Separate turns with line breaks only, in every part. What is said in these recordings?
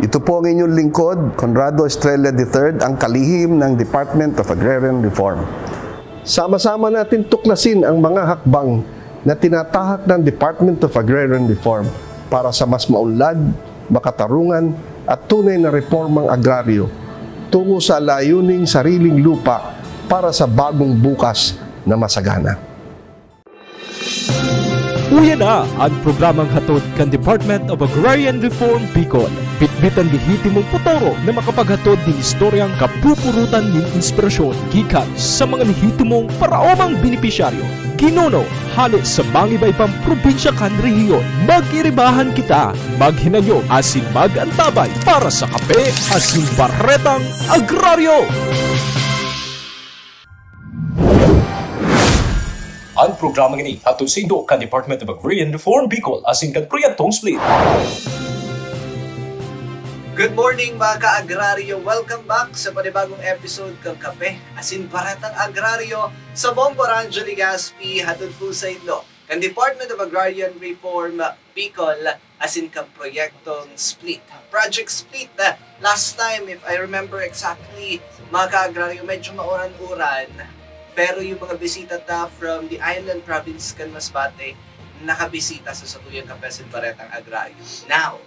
Ito po ang inyong lingkod, Conrado Estrella III, ang kalihim ng Department of Agrarian Reform. Sama-sama natin tuklasin ang mga hakbang na tinatahak ng Department of Agrarian Reform para sa mas maunlad, makatarungan at tunay na reformang agraryo tungo sa layuning sariling lupa para sa bagong bukas na masagana.
Uya na ang programang hatod kan Department of Agrarian Reform Bicol. Bitbitan lihitimong potoro na makapaghatod ng istoryang kapupurutan ng inspirasyon gikan sa mga lihitimong paraomang benepisyaryo. Ginuno, hali sa mangibaybang probinsya kan rehiyon. Magiribahan kita, maghinanyo asin magantabay para sa kape asin baretang agraryo. Ang programa ini hatod sa indo kan Department of Agrarian Reform Bicol asin kan proyektong Split.
Good morning mga ka-agraryo! Welcome back sa panibagong episode ng Kape asin Baretang Agraryo sa Bombo Rancho Legazpi hatod po sa indo kan Department of Agrarian Reform Bicol asin kan proyektong Split. Project Split, last time if I remember exactly mga ka-agraryo medyo mauran-uran. Pero yung mga bisita from the island province kan Masbate, nakabisita sa Satuyang Kape Baretang Agraryo. Now,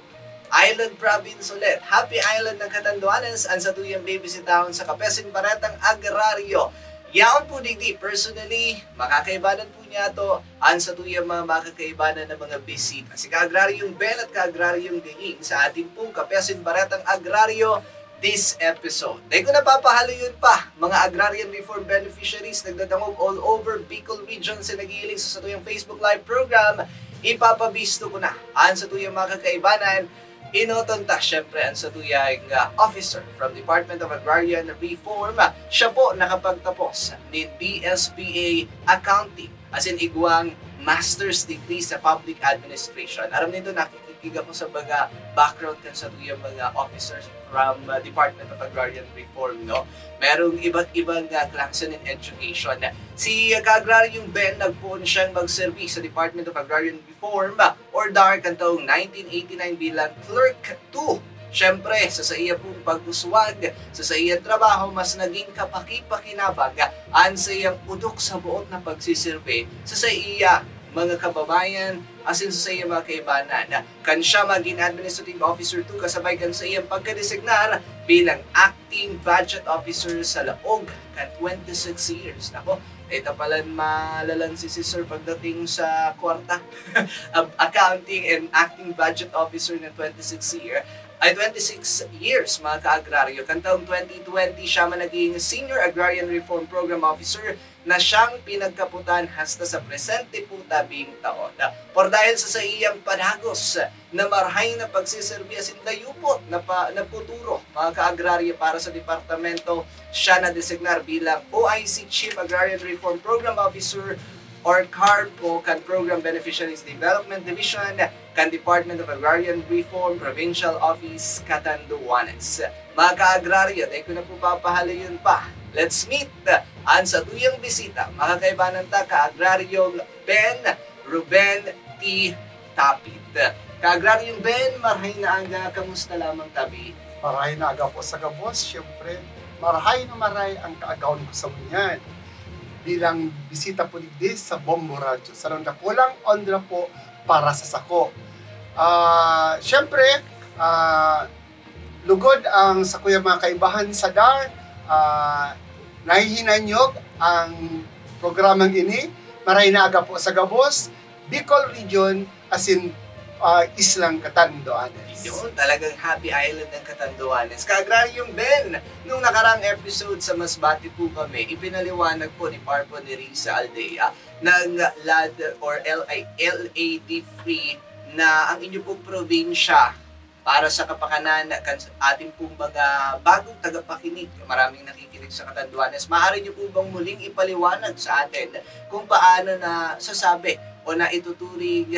island province ulit. Happy Island ng Catanduanes ang Satuyang bibisitahon sa Kape Baretang Agraryo. Yaon po digdi, personally, makakaibanan po niya to ang Satuyang mga makakaibanan ng mga bisita. Si Ka-Agraryong Ben at Ka-Agraryong Dinging sa ating pong Kape Baretang Agraryo this episode. Dahil kung napapahalo yun pa, mga agrarian reform beneficiaries nagdadangog all over Bicol region sa nagiiling sa Satuyang Facebook Live program, ipapabisto ko na ang Satuyang mga kakaibanan. Inotonta, syempre, ang Satuyang officer from Department of Agrarian Reform. Siya po nakapagtapos ng BSBA Accounting, as in igwang master's degree sa public administration. Aram nito, nakikinig ako sa mga background kan Satuyang mga officers from Department of Agrarian Reform, no? Merong iba't ibang klase ng education. Si Ka-Agraryong Ben, nagpuon siyang magservi sa Department of Agrarian Reform or DAR kan taong 1989 bilang Clerk 2. Siyempre, sa iya pong pag-uswag, sa iya trabaho, mas naging kapaki-pakinabang ang sa iyang udok sa buot na pagsiserve sa iya mga kababayan, asin sa iya mga kaibanan. Kan siya maging Administrative Officer 2 kasabay kan sa iyang pagkadesignar bilang Acting Budget Officer sa laog kan 26 years. Nako, ito pala malalan si Sir pagdating sa kwarta. Accounting and Acting Budget Officer ng 26 years mga ka-agraryo. Kan taong 2020 siya man naging Senior Agrarian Reform Program Officer na siyang pinagkaputan hasta sa presente po tabing taon. Por dahil sa iyang panagos na marhay na pagsiserbi asin dayupot na puturo mga ka-agraryo para sa departamento, siya na designar bilang OIC Chief Agrarian Reform Program Officer or CARPO kan Program Beneficiaries Development Division kan Department of Agrarian Reform Provincial Office, Catanduanes. Mga ka-agraryo, dahil ko na po papahalo yun pa. Let's meet ang Satuyang bisita. Makakaibanan ta Ka-Agraryong Ben Ruben T. Tapit. Ka-Agraryong Ben, marhay na aga, kamusta lamang tabi?
Marhay na aga po sa gabos, syempre. Marhay na marhay ang kaagawan ko sa munyan. Bilang bisita po digdi sa Bombo Radio. Sa ronda kulang ondra po para sa sako. Syempre, lugod ang sakuya mga kaibahan sa DAR. Nahihinanyog ang programang ini. Maray na aga po sa Gabos, Bicol Region, asin Islang Catanduanes.
Yun, talagang happy island ng Catanduanes. Ka-Agraryong Ben, nung nakarang episode sa Masbate po kami, ipinaliwanag po ni Parpo ni Risa Aldea ng LAD or LAD free na ang inyong pong probinsya para sa kapakanan ng ating pong mga bagong tagapakinig, maraming nakikinig sa Catanduanes. Maaari niyo po bang muling ipaliwanag sa atin kung paano na sasabi o na ituturing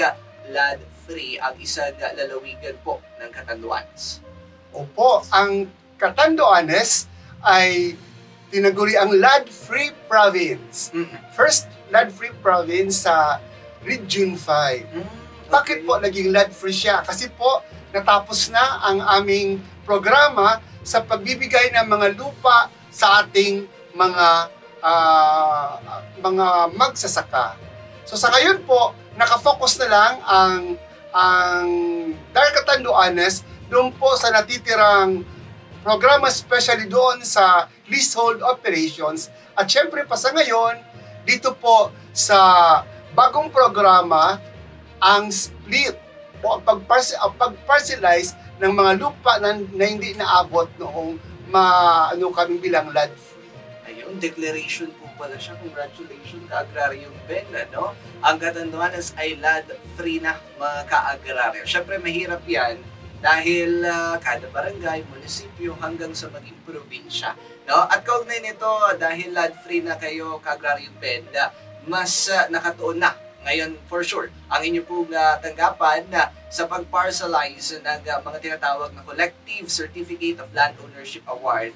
LAD free ang isang lalawigan po ng Catanduanes?
Opo, ang Catanduanes ay tinaguri ang LAD-free province. First LAD-free province sa Region 5. Bakit po naging lead-free siya? Kasi po, natapos na ang aming programa sa pagbibigay ng mga lupa sa ating mga magsasaka. So sa ngayon po, nakafocus na lang ang DAR Catanduanes doon po sa natitirang programa, especially doon sa leasehold operations. At syempre pa sa ngayon, dito po sa bagong programa, ang split o ang pag-parcelize ng mga lupa na hindi naabot noong kaming bilang lead-free.
Ayun, declaration po pala siya. Congratulations, Agrarium Ben, ano? Ang Catanduanes ay lead-free na, mga ka-agraryo. Siyempre, mahirap yan dahil kada barangay, munisipyo, hanggang sa maging probinsya. No? At kaugnay nito, dahil lead-free na kayo, ka-Agrarium Ben, mas nakatuon na ngayon, for sure, ang inyo pong tanggapan sa pag-parcelize ng mga tinatawag na Collective Certificate of Land Ownership Award.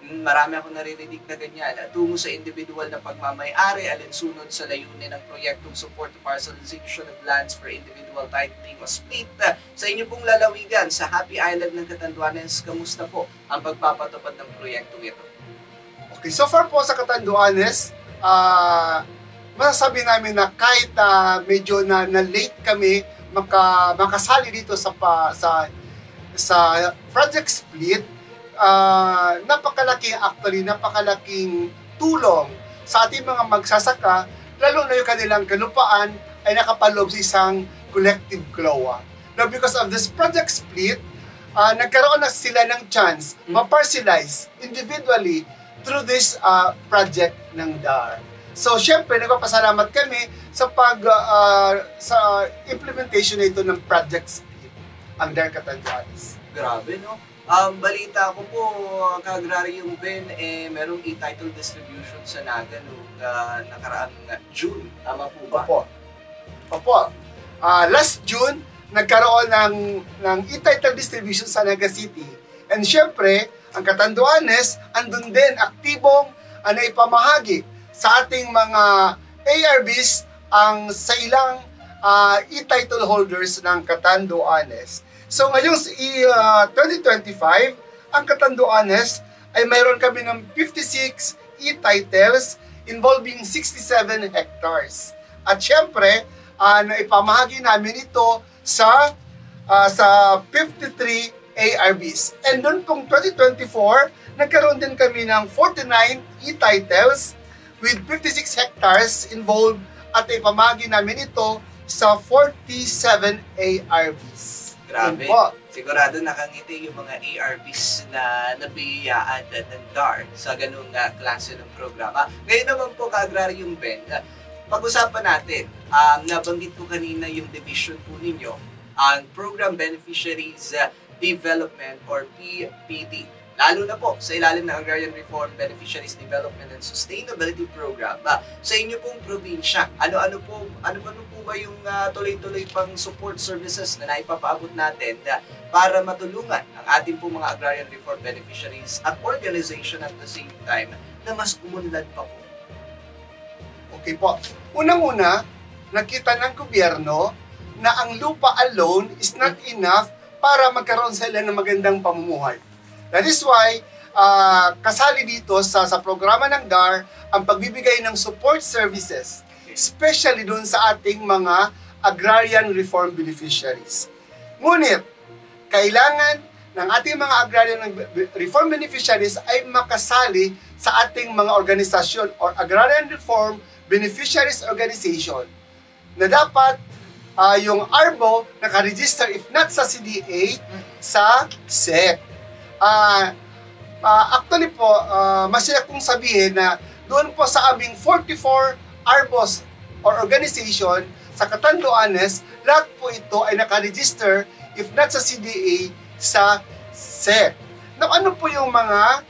Marami akong naririnig na ganyan. Tungo sa individual na pagmamayari, alinsunod sa layunin ng proyektong support to parcelization of lands for individual titling o split. Sa inyo pong lalawigan, sa Happy Island ng Catanduanes, kamusta po ang pagpapatupad ng proyektong ito?
Okay, so far po sa Catanduanes, masasabi namin na kahit medyo na late kami makasali dito sa project split, napakalaking tulong sa ating mga magsasaka, lalo na yung kanilang kalupaan ay nakapaloob sa isang collective CLOA. Now, because of this project split, nagkaroon na sila ng chance ma-parcelize individually through this project ng DAR. So, syempre, nagpapasalamat kami sa sa implementation nito ng project split, ang DAR Catanduanes.
Grabe, no? Balita ko po, ka-Agrarium Ben, merong e-title distribution sa Naga noong nakaraang June. Tama po ba?
Opo. Last June, nagkaroon ng e-title distribution sa Naga City. And syempre, ang Catanduanes, andun din, aktibong naipamahagi sa ating mga ARBs sa ilang e-title holders ng Catanduanes. So ngayong 2025, ang Catanduanes ay mayroon kami ng 56 e-titles involving 67 hectares. At syempre, naipamahagi namin ito sa 53 ARBs. And noon pong 2024, nagkaroon din kami ng 49 e-titles with 56 hectares involved at ipamahagi namin ito sa 47 ARBs.
Grabe. Sigurado nakangiti yung mga ARBs na nabiyayaan ng DAR sa ganung klase ng programa. Ngayon naman po, ka-Agrarium Ben, pag-usapan natin, nabanggit ko kanina yung division po ninyo, ang Program Beneficiaries Development or PBD. Lalo na po sa ilalim ng Agrarian Reform Beneficiaries Development and Sustainability Program. Sa inyo pong probinsya, ano po ba yung tuloy-tuloy pang support services na naipapaabot natin para matulungan ang ating pong mga Agrarian Reform Beneficiaries at organization at the same time na mas umunlad pa po?
Okay po. Unang-una, nakita ng gobyerno na ang lupa alone is not enough para magkaroon sila ng magandang pamumuhay. That is why, kasali dito sa programa ng DAR ang pagbibigay ng support services, especially dun sa ating mga agrarian reform beneficiaries. Ngunit, kailangan ng ating mga agrarian reform beneficiaries ay makasali sa ating mga organisasyon or agrarian reform beneficiaries organization na dapat yung ARBO nakaregister if not sa CDA, sa SEC. Actually po, masaya kong sabihin na doon po sa aming 44 ARBOs or organization sa Catanduanes, lahat po ito ay nakaregister, if not sa CDA, sa SEC. Now, ano po yung mga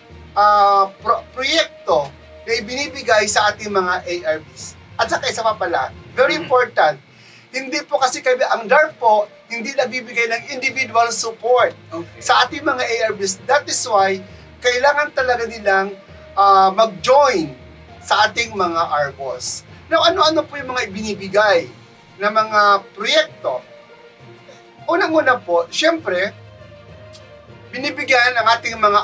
proyekto na ibinibigay sa ating mga ARBs? At saka isa pa pala, very important, hindi po kasi kami, ang DAR po, hindi nagbibigay ng individual support sa ating mga ARBs. That is why, kailangan talaga nilang mag-join sa ating mga ARBOs. Now, ano-ano po yung mga ibinibigay na mga proyekto unang-una po, syempre, binibigyan ng ating mga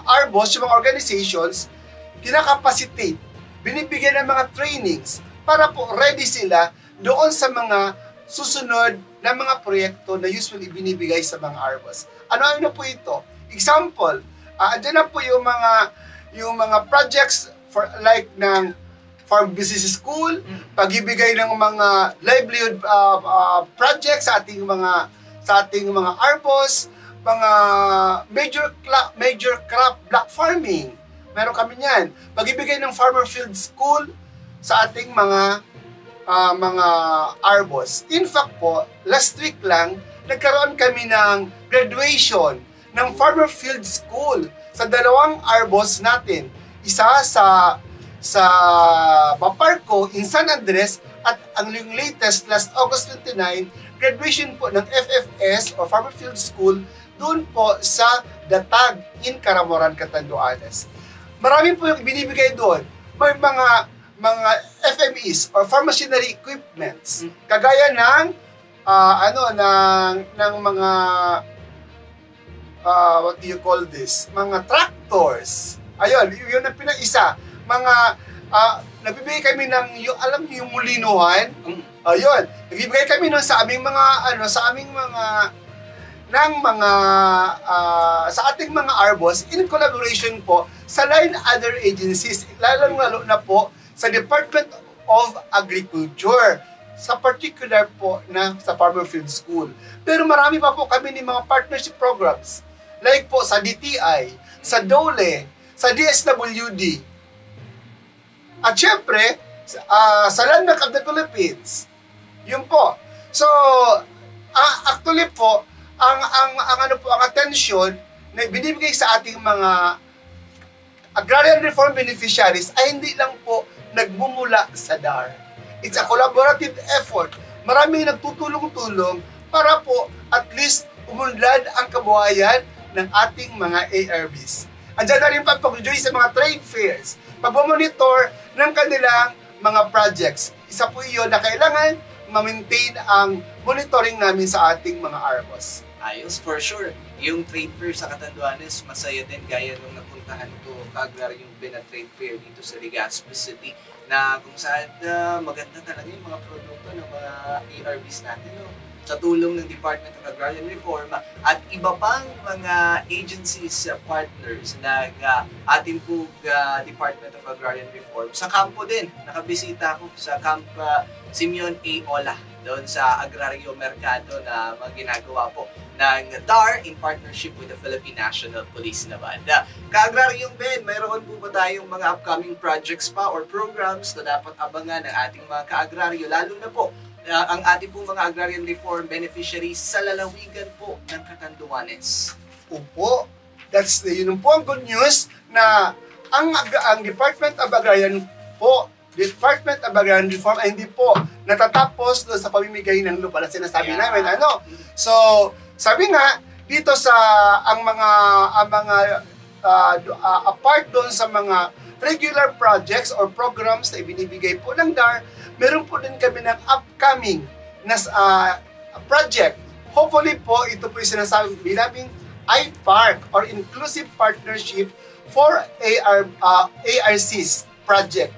ARBOS, yung mga organizations, kinakapacitate, binibigyan ng mga trainings para po ready sila doon sa mga susunod na mga proyekto na usually binibigay sa mga ARBOS. Ano po ito? Example, andyan na po yung mga projects for like ng farm business school, pagbibigay ng mga livelihood projects sa ating mga ARBOS, mga major crop block farming. Meron kami niyan. Pagbibigay ng farmer field school sa ating mga ARBOS. In fact po, last week lang, nagkaroon kami ng graduation ng farmer field school sa dalawang ARBOS natin. Isa sa Baparco in San Andres at ang latest last August 29, graduation po ng FFS or Farmer Field School doon po sa Datag in Caramoran, Catanduanes. Marami po yung binibigay doon. May mga FMEs or farm machinery equipments. Kagaya ng mga what do you call this? Mga tractors. Ayun, yun ang pinag-isa. Nagbibigay kami ng yung mulinuhan. Ayun, nagbibigay kami nun sa aming sa ating mga ARBOS in collaboration po sa line other agencies, lalo na po sa Department of Agriculture, sa particular po na sa Farmer Field School. Pero marami pa po kami ng mga partnership programs, like po sa DTI, sa DOLE, sa DSWD, at syempre, sa Land Bank of the Philippines. Yun po. So, actually po, ang atensyon na binibigay sa ating mga agrarian reform beneficiaries ay hindi lang po nagmumula sa DAR. It's a collaborative effort. Maraming nagtutulong-tulong para po at least umunlad ang kabuhayan ng ating mga ARBs. Andiyan na rin pag-join sa mga trade fairs, pag-monitor ng kanilang mga projects. Isa po iyon na kailangan ma-maintain ang monitoring namin sa ating mga ARBOS.
Ayos, for sure. Yung trade fair sa Catanduanes, masaya din gaya nung napuntahan ko yung trade fair dito sa Legazpi City na kung saan maganda talaga yung mga produkto ng mga ARBs natin. No? Sa tulong ng Department of Agrarian Reform at iba pang mga agencies, partners ng ating po Department of Agrarian Reform. Sa kampo din, nakabisita ako sa Camp Simeon A. Ola doon sa Agrario Mercado na ginagawa po ng DAR in partnership with the Philippine National Police naman. Ka-Agraryong Ben, mayroon po ba tayong mga upcoming projects pa or programs na dapat abangan ng ating mga ka-agraryo, lalo na po ang ating po mga agrarian reform beneficiaries sa lalawigan po ng Catanduanes?
Opo, yun po ang good news na ang Department of Agrarian Reform ay hindi po natatapos doon sa pamimigay ng lupa na sinasabi namin. So, sabi nga dito sa apart doon sa mga regular projects or programs na ibinibigay po ng DAR, meron po din kami ng upcoming na project. Hopefully po, ito po yung sinasabi naming IPARC or Inclusive Partnership for ARCs project.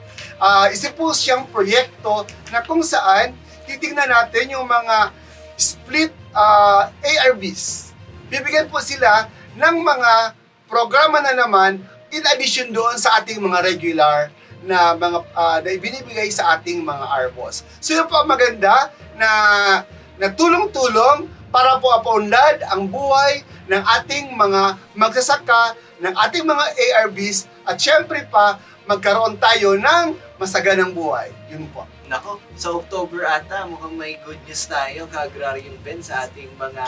Isa po siyang proyekto na kung saan titingnan natin yung mga split ARBs. Bibigyan po sila ng mga programa na naman in addition doon sa ating mga regular na mga na ibinibigay sa ating mga ARBOS. So yun po ang maganda na tulong-tulong para po apaunlad ang buhay ng ating mga magsasaka, ng ating mga ARBs at syempre pa magkaroon tayo ng masaganang buhay. Yun po.
Nako, sa October ata, mukhang may good news tayo, ka-agraryong Ben, sa ating mga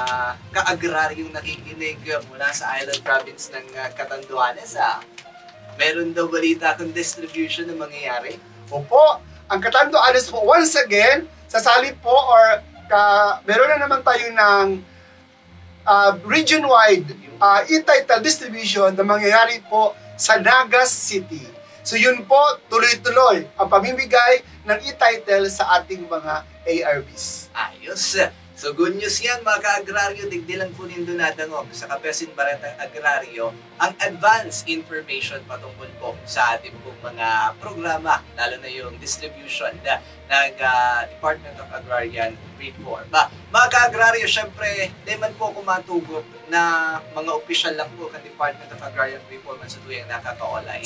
ka-agraryong nakikinig mula sa island province ng Catanduanes. Meron daw balita kung distribution na mangyayari?
Opo, ang Catanduanes po, once again, sasali po or meron na naman tayo ng region-wide e-title distribution na mangyayari po sa Nagas City. So yun po, tuloy-tuloy ang pamimigay ng e-title sa ating mga ARBs.
Ayos. So good news yan mga ka-agraryo, digdilang po nindo nadangog sa Kape Asinbaretang Agraryo ang advance information patungkol po sa ating pong mga programa, lalo na yung distribution ng Department of Agrarian Reform. Mga ka-agraryo, syempre, di man po ako matugot na mga opisyal lang po ng Department of Agrarian Reform at sa tuyang nakakaolay.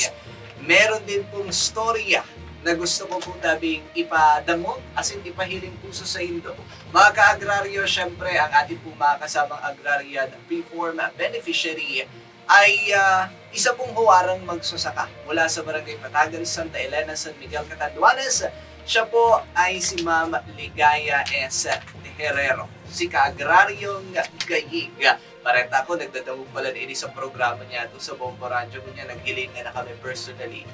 Meron din pong storya na gusto ko po tabing ipadamog, as in ipahiling puso sa indo. Mga ka-agraryo, syempre, ang ating pong mga kasamang agrarian reform beneficiary ay isa pong huwarang magsusaka mula sa Barangay Patagan, Santa Elena, San Miguel, Catanduanes. Siya po ay si Ma'am Ligaya S. Herrero, si ka-agraryong gayig. Pareta ko, nagdadamog pala na sa programa niya ito sa Bombo Radio. Kunya, naghiling na kami personally.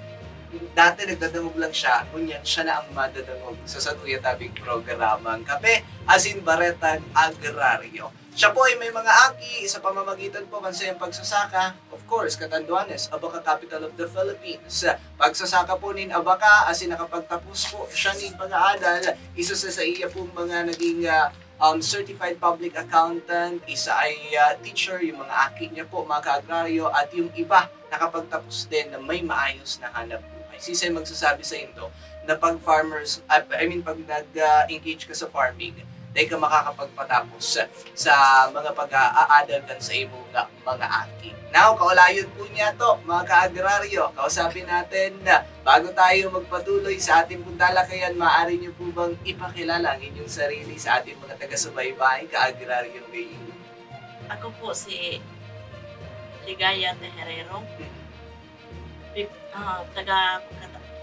Dati nagdadamog lang siya, ngunyan siya na ang madadamog sa satuya tabing programang Kape Asinbaretang Agraryo. Siya po ay may mga aki sa pamamagitan po kansayang pagsasaka. Of course, Catanduanes, Abaca capital of the Philippines. Pagsasaka po nin Abaca, asin nakapagtapos po siya nin pag-aaral. Isa sa iya pong mga naging certified public accountant, isa ay teacher, yung mga aki niya po, mga ka-agraryo, at yung iba nakapagtapos din na may maayos na hanap buhay. Sisay magsasabi sa inyo na pag farmers, pag nag-engage ka sa farming, dahil ka makakapagpatapos sa mga pag-aadal kan sa imong mga aki. Now, kaulayon po niya to, mga ka-agraryo. Kausapin natin na bago tayo magpatuloy sa ating pundalakayan, maaari niyo po bang ipakilala ang inyong sarili sa ating mga taga-subaybay, ka-agraryo ngayon?
Ako po si Ligaya de Herrero, taga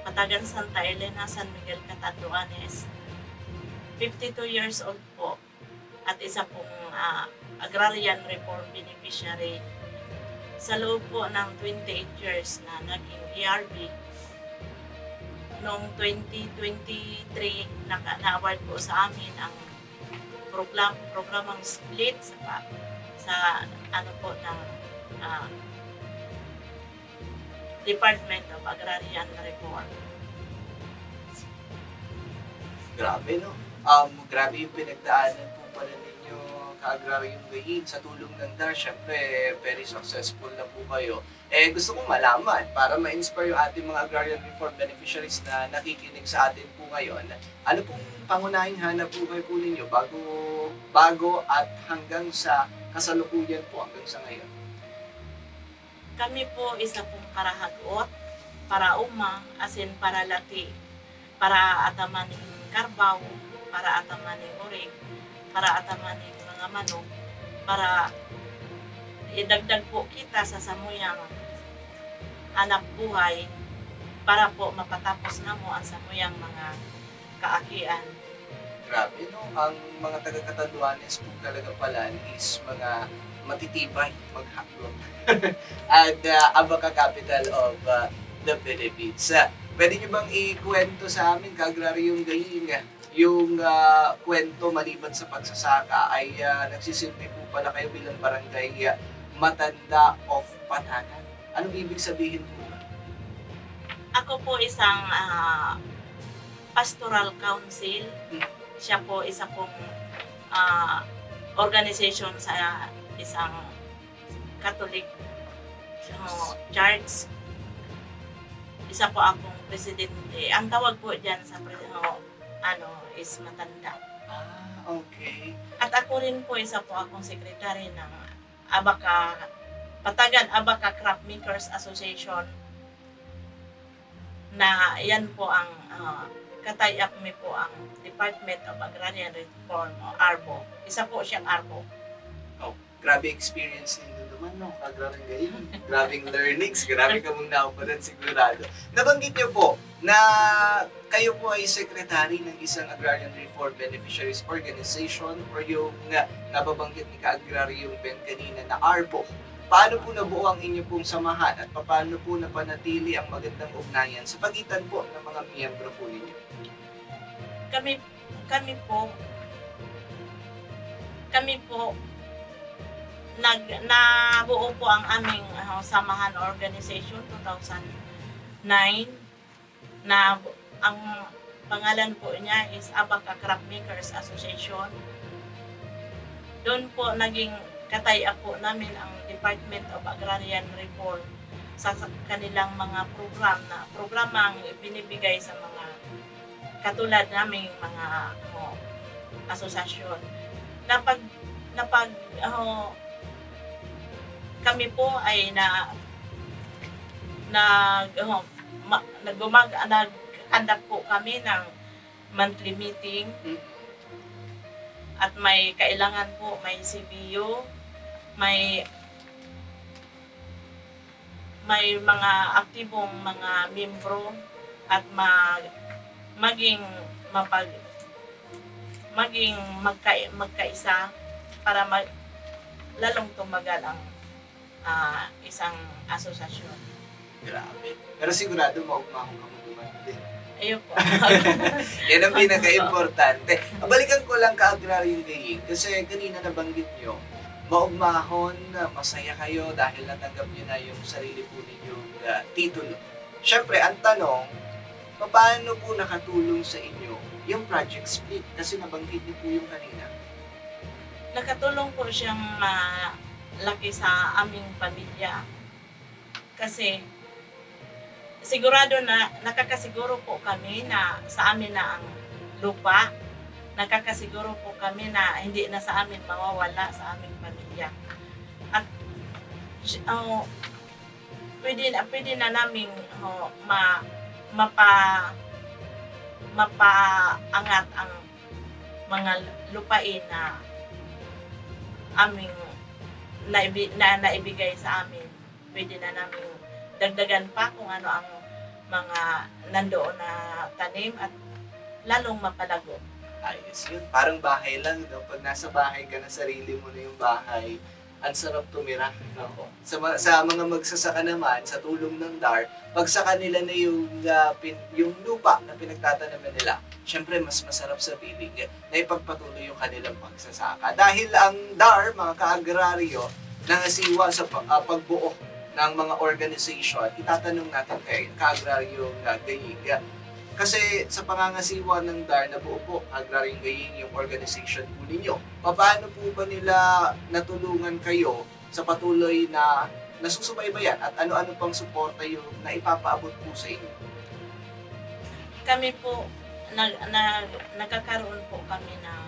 Patagan, Santa Elena, San Miguel, Catanduanes. 52 years old po at isa pong agrarian reform beneficiary. Sa loob po ng 28 years na naging ERB, noong 2023 na-award po sa amin ang programang split sa ano po ng Department of Agrarian Reform.
Grabe, no? Grabe yung pinagdaanan po pala ninyo ka-agraryong gayin sa tulong ng DAR. Siyempre, very successful na po kayo. Gusto kong malaman, para ma-inspire yung ating mga agrarian reform beneficiaries na nakikinig sa atin po ngayon, ano pong pangunahing hanap buhay po ninyo bago at hanggang sa kasalukuyan po hanggang sa ngayon?
Kami po isa pong karahagot, para umang, asin para lati, para atamaning karbaw, para atamaning urig, para atamaning mga manok, para idagdag po kita sa samuyang anak buhay, para po mapatapos na mo ang samuyang mga kaakian.
Grabe, no? Ang mga taga-Catanduanes po talaga pala is mga matitibay, maghaklog. At Abaca capital of the Philippines. Pwede nyo bang ikwento sa amin, ka-agraryong gaying, yung kwento maliban sa pagsasaka ay nagsisilbi po pala kayo bilang barangay Matanda of Patagan. Anong ibig sabihin po?
Ako po isang pastoral council. Siya po isa pong organization sa isang Catholic church. Isa po akong presidente. Ang tawag po dyan sa is Matanda.
Okay.
At ako rin po isa po akong secretary ng Abaca Patagan Abaca Crop Makers Association, na yan po ang katay-up mi po ang Department of Agrarian Reform o ARBO. Isa po siyang ARBO.
Oh, grabe experience nito naman, no? Agrarian gayon. Grabing learnings. Grabe ka mong naupalan sigurado. Nabanggit niyo po na kayo po ay secretary ng isang Agrarian Reform Beneficiaries Organization or yung nababanggit ni ka-agraryong Ben kanina na ARBO. Paano po nabuo ang inyo pong samahan at paano po napanatili ang magandang ugnayan sa pagitan po ng mga miyembro po ninyo?
Kami po nabuo po ang aming samahan organization 2009 na ang pangalan po niya is Abaca Crop Makers Association. doon po naging kataya po namin ang Department of Agrarian Reform sa kanilang mga programang binibigay sa mga katulad naming mga asosasyon. Kami po ay nag-conduct po kami ng monthly meeting at may kailangan po, may CBU, may mga aktibong mga membro at maging magkaisa para lalong tumagal ang isang asosasyon.
Grabe. Pero sigurado maugmahong kamuduman din.
Ayun po.
Yan ang pinaka-importante. Balikan ko lang ka-agraryong gaying kasi kanina nabanggit nyo, maugmahon, masaya kayo dahil natanggap nyo na yung sarili po ninyong titulo. Siyempre, ang tanong, paano po nakatulong sa inyo yung project split? Kasi nabanggit niyo po yung kanina.
Nakatulong po siyang malaki sa aming pamilya. Kasi sigurado na nakakasiguro po kami na sa amin na ang lupa. Nakakasiguro po kami na hindi na sa amin mawawala sa aming pamilya. At pwede na naming mapaangat ang mga lupain na aming naibigay sa amin. Pwede na namin dagdagan pa kung ano ang mga nandoon na tanim at lalong mapalago.
Ayos yun. Parang bahay lang, no? Pag nasa bahay ka na, sarili mo na yung bahay, ang sarap tumira. No? Sa mga magsasaka naman, sa tulong ng DAR, pag sa kanila na yung lupa na pinagtatanaman nila, syempre mas masarap sa piling na ipagpatuloy yung kanilang pagsasaka. Dahil ang DAR, mga ka-agraryo, nangasiwa sa pagbuo ng mga organization, itatanong natin kay ka-agraryong gaying. Kasi sa pangangasiwa ng DAR, nabuo po Agraryong Gaying yung organization po ninyo. Paano po ba nila natulungan kayo sa patuloy na nasusubaybayan at ano-ano pang suporta yung naipapaabot po sa inyo?
Kami po, nagkakaroon po kami ng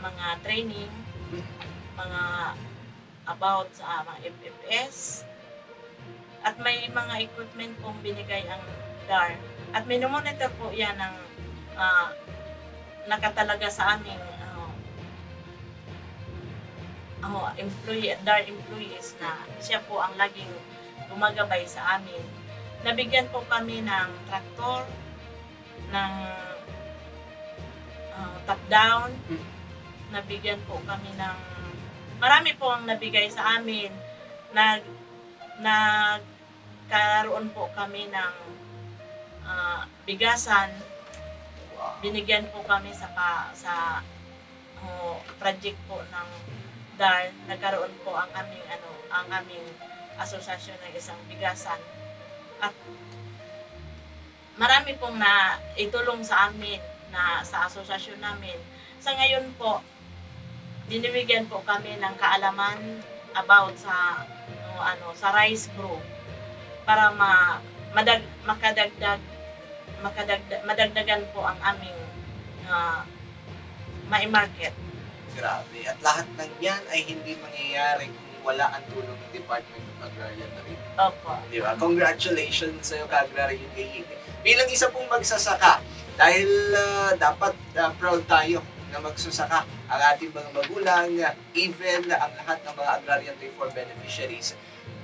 mga training, mga about sa mga FFS, at may mga equipment pong binigay ang DAR. At minomonitor po yan ng nakatalaga sa aming DAR employees na siya po ang laging gumagabay sa amin. Nabigyan po kami ng traktor, ng top-down, nabigyan po kami ng marami po ang nabigay sa amin. Nagkaroon po kami ng bigasan. Binigyan po kami sa project po ng DAR. Nagkaroon po ang aming asosasyon ng isang bigasan. At marami pong na itulong sa amin na sa asosasyon namin. Sa ngayon po, binibigyan po kami ng kaalaman about sa rice grow para madagdagan po ang aming mai-market. Grabe.
At lahat ng yan ay hindi mangyayari kung wala ang tulong ng Department of Agrarian Reform.
Opo.
Di ba? Congratulations sa iyo, ka-Agraryong Gaying. Bilang isa pong magsasaka, dahil dapat proud tayo na magsusaka ang ating mga magulang, even ang lahat ng mga Agrarian Reform beneficiaries.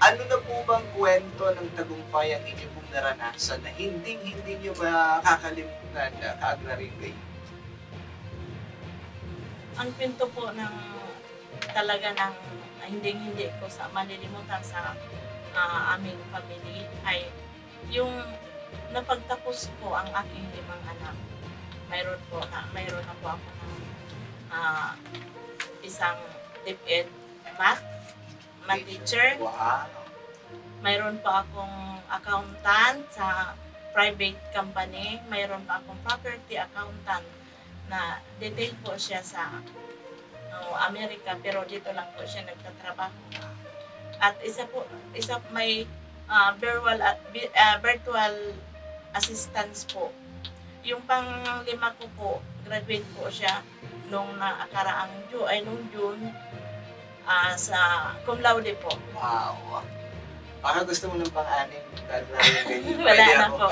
Ano na po bang kwento ng tagumpay ang inyo pong naranasan na hindi nyo makakalimutan na ka-Agraryong Gaying?
Ang kwento po ng talaga ng hindi ko malilimutan sa aming family ay yung napagtapos ko ang aking 5 anak. Mayroon na po ako ng isang DepEd math teacher.
Wow.
Mayroon pa akong accountant sa private company. Mayroon pa akong property accountant na detail po siya sa Amerika, pero dito lang po siya nagtatrabaho. At isa may virtual assistance po. Yung pang-lima ko po, graduate po siya nung June sa cum laude po.
Wow. Baka gusto mo ng pang-anim.
Wala na po.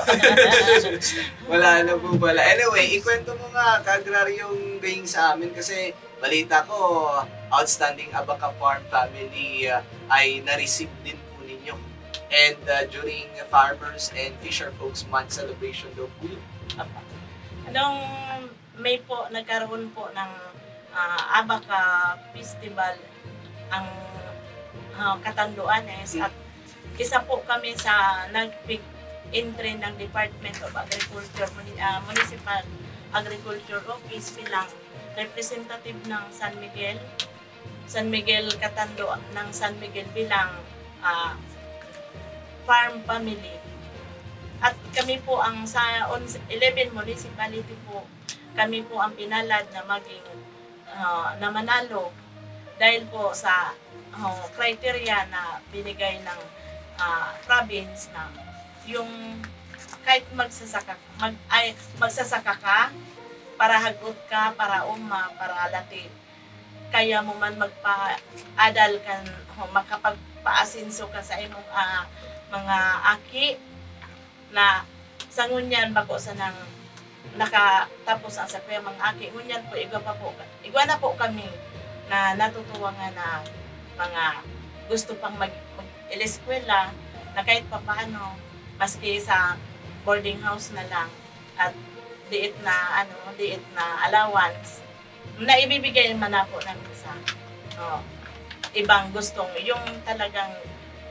Wala na po pala. Anyway, ikwento mo nga, Ka-Agraryong Gaying sa amin kasi balita ko, Outstanding Abaca Farm Family ay na-receive din po ninyo. And during Farmers and Fisher Folks Month celebration daw po yun.
Nung May po, nagkaroon po ng Abaca Festival ang Catanduanes at isa po kami sa nag-pick entry ng Department of Agriculture, Municipal Agriculture Office bilang representative ng San Miguel Catando ng San Miguel bilang farm family. At kami po ang sa 11 municipality po, kami po ang pinalad na maging na manalo dahil po sa criteria na binigay ng province na yung kahit magsasaka ka, para hagot ka, para para lati, kaya mo man magpa-adal kan, makapagpa-asinso ka sa imong mga aki na sa ngunyan bako sa nang nakatapos ang sa kuya mga aki ngunyan po igwa na po kami na natutuwa nga na mga gusto pang mag-eskwela na kahit pa paano maski sa boarding house na lang at diit na allowance na ibibigay man na po namin sa ibang gustong yung talagang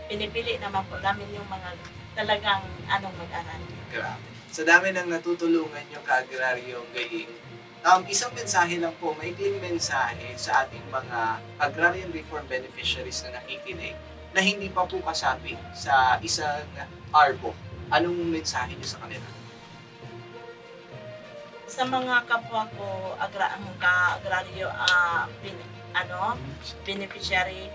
pinipili naman po namin yung mga talagang mag-aral.
Grabe. Sa dami ng natutulungan yung Ka-Agraryong Gaying, isang mensahe lang po, maikling mensahe sa ating mga agrarian reform beneficiaries na nakikinig na hindi pa po kasapi sa isang ARBO. Anong mensahe niyo sa kanila?
Sa mga kapwa ko agraryo beneficiary,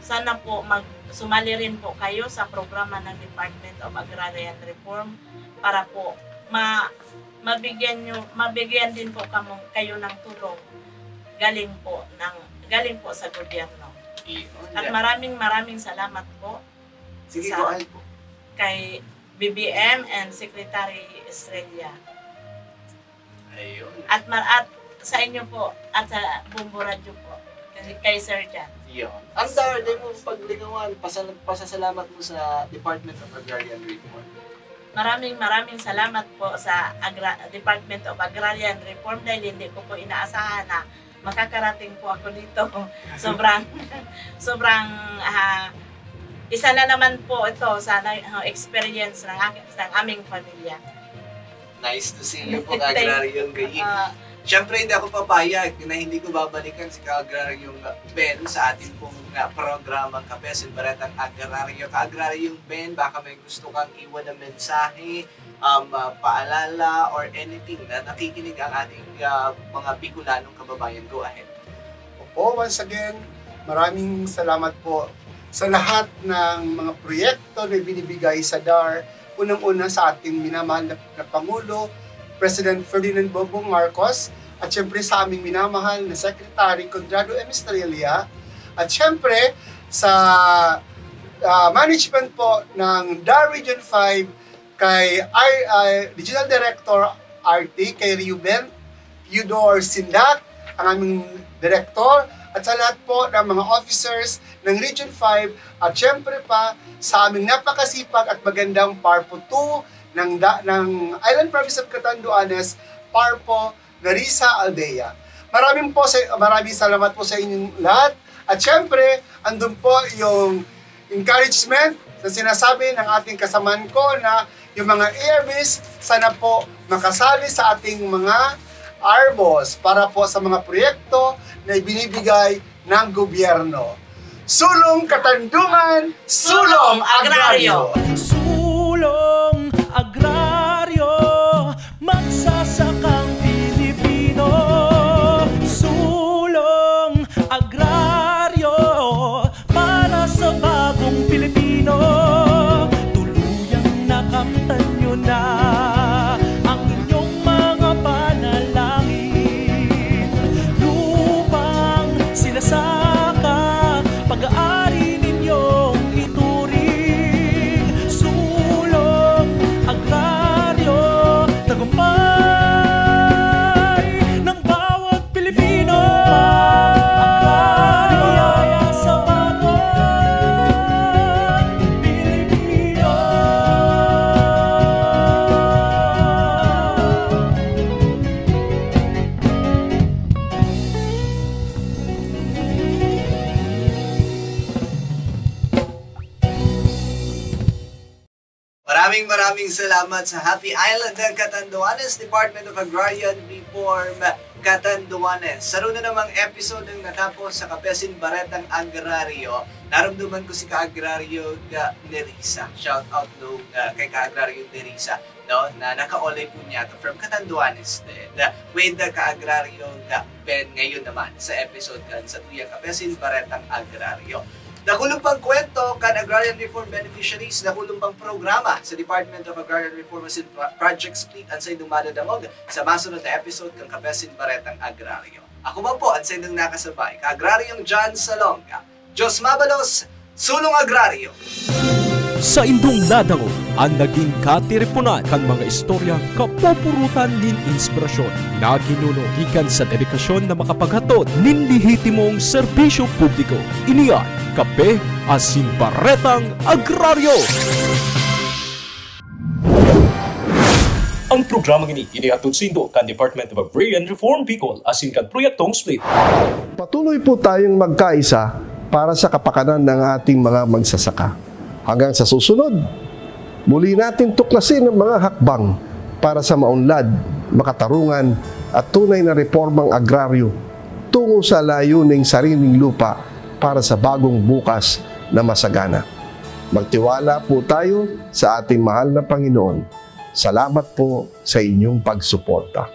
sana po sumali rin po kayo sa programa ng Department of Agrarian Reform para po mabigyan din po kayo ng tulong galing po sa gobyerno. At maraming salamat po.
Sige, po.
Kay BBM and Secretary Estrella.
Ayun.
At sa inyo po at sa Bombo Radio po. Kay Sir Jan.
Yun. Ang day mo paglingawan, pasasalamat mo sa Department of Agrarian Reform.
Maraming salamat po sa Department of Agrarian Reform dahil hindi ko po inaasahan na makakarating po ako dito. Sobrang isa na naman po ito sa experience ng aming pamilya.
Nice to see you po, Ka-Agraryong Gaying. Siyempre, hindi ako papayag na hindi ko babalikan si Ka-Agraryong Ben sa ating pong programang Kape Silbaretang Agraryo. Ka-Agraryong Ben, baka may gusto kang iwan na mensahe, paalala, or anything na nakikinig ang ating mga Bicolanong kababayan. Go ahead.
Opo, once again, maraming salamat po sa lahat ng mga proyekto na binibigay sa DAR. Unang-una sa ating minamahal na Pangulo, President Ferdinand Bongbong Marcos, at syempre sa aming minamahal na Secretary Conrado M. Estrella, at syempre sa management po ng DAR Region 5 kay Regional Director RT, kay Ruben Theodore Sindak, ang aming Director, at sa lahat po ng mga officers ng Region 5, at syempre pa sa aming napakasipag at magandang Parpo 2 ng Island Province of Catanduanes, Parpo Garissa Aldea. Maraming salamat po sa inyong lahat. At syempre, andun po yung encouragement na sinasabi ng ating kasamaan ko na yung mga ARBs sana po makasali sa ating mga ARBOs para po sa mga proyekto na ibinibigay ng gobyerno. Sulong Katandungan, Sulong Agraryo!
Sulong Agraryo, magsasakang Pilipino. Sulong
Maraming salamat sa Happy Island ng Catanduanes, Department of Agrarian Reform, Catanduanes. Sa na namang episode ng natapos sa Kapesin Baretang Agrario, naramdaman ko si Ka-Agrario Nerissa. Shout out no, kay Ka-Agrario Nerissa, no, na naka-olay po niya from Catanduanes din. With the Ka-Agrario Ben ngayon naman sa episode kan sa tuyang Kapesin Baretang Agrario. Nakulong pang kwento kan Agrarian Reform Beneficiaries, nakulong pang programa sa Department of Agrarian Reform as in Project Split ang sa indong madadangog sa masunod na episode ng Kapesin Baretang Agrario. Ako man po ang sa indong nakasabay, Ka-Agraryong John Salonga. Diyos mabalos, Sulong Agrario.
Sa indong nadangog, ang naging katiripunan kan mga istoryang kapupurutan nin inspirasyon na ginuno gikan sa dedikasyon na makapaghatod nin lehitimong serbisyo publiko. Iniyan, Kape asin Baretang Agrario. Ang programang ini inihatod sa indo kan Department of Agrarian Reform Bicol asin kan proyektong Split.
Patuloy po tayong magkaisa para sa kapakanan ng ating mga magsasaka. Hanggang sa susunod, muli natin tuklasin ang mga hakbang para sa maunlad, makatarungan at tunay na reformang agraryo tungo sa layuning sariling lupa para sa bagong bukas na masagana. Magtiwala po tayo sa ating mahal na Panginoon. Salamat po sa inyong pagsuporta.